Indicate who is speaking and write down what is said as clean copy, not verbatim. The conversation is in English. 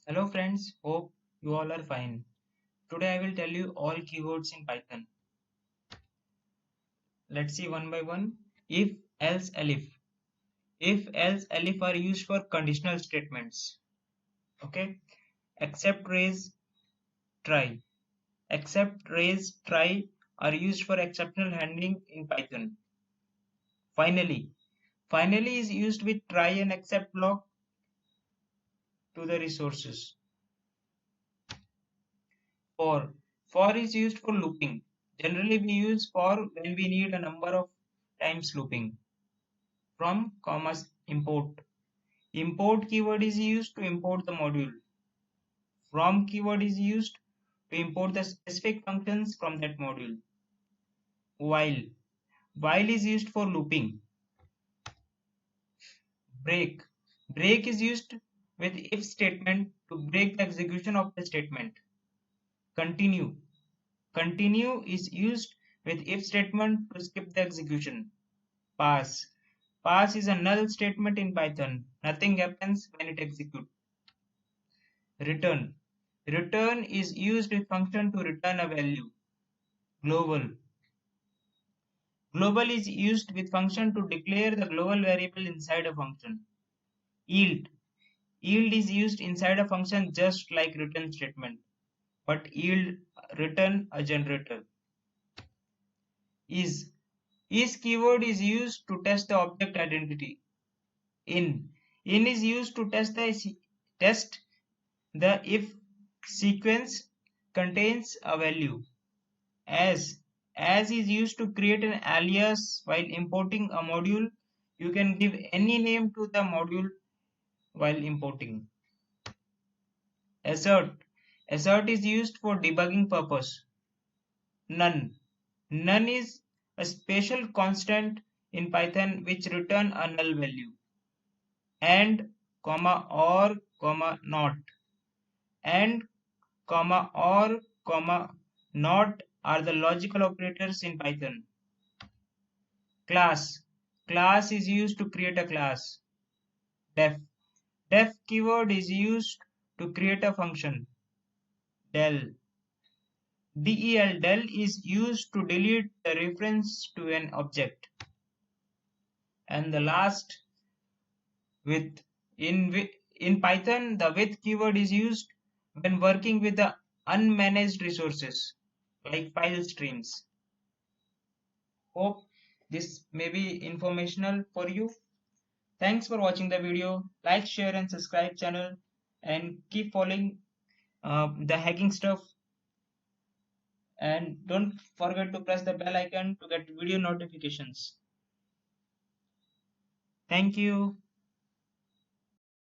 Speaker 1: Hello friends, hope you all are fine. Today I will tell you all keywords in Python. Let's see one by one. If, else, elif. If, else, elif are used for conditional statements. Okay. Except, raise, try. Except, raise, try are used for exceptional handling in Python. Finally. Finally is used with try and except block to the resources. For. For is used for looping. Generally we use for when we need a number of times looping. From, commas, import. Import keyword is used to import the module. From keyword is used to import the specific functions from that module. While. While is used for looping. Break. Break is used with if statement to break the execution of the statement. Continue. Continue is used with if statement to skip the execution. Pass. Pass is a null statement in Python. Nothing happens when it executes. Return. Return is used with function to return a value. Global. Global is used with function to declare the global variable inside a function. Yield. Yield is used inside a function just like return statement, but yield return a generator. Is. Is keyword is used to test the object identity. In. In is used to test the if sequence contains a value. As. As is used to create an alias while importing a module. You can give any name to the module while importing. Assert. Assert is used for debugging purpose. None. None is a special constant in Python which return a null value. And, comma, or, comma, not. And, comma, or, comma, not are the logical operators in Python. Class. Class is used to create a class. Def. Def keyword is used to create a function. Del. Del is used to delete the reference to an object. And the last, with. In Python, the with keyword is used when working with the unmanaged resources like file streams. Hope this may be informational for you. Thanks for watching the video. Like, share and subscribe channel and keep following the hacking stuff, and don't forget to press the bell icon to get video notifications. Thank you.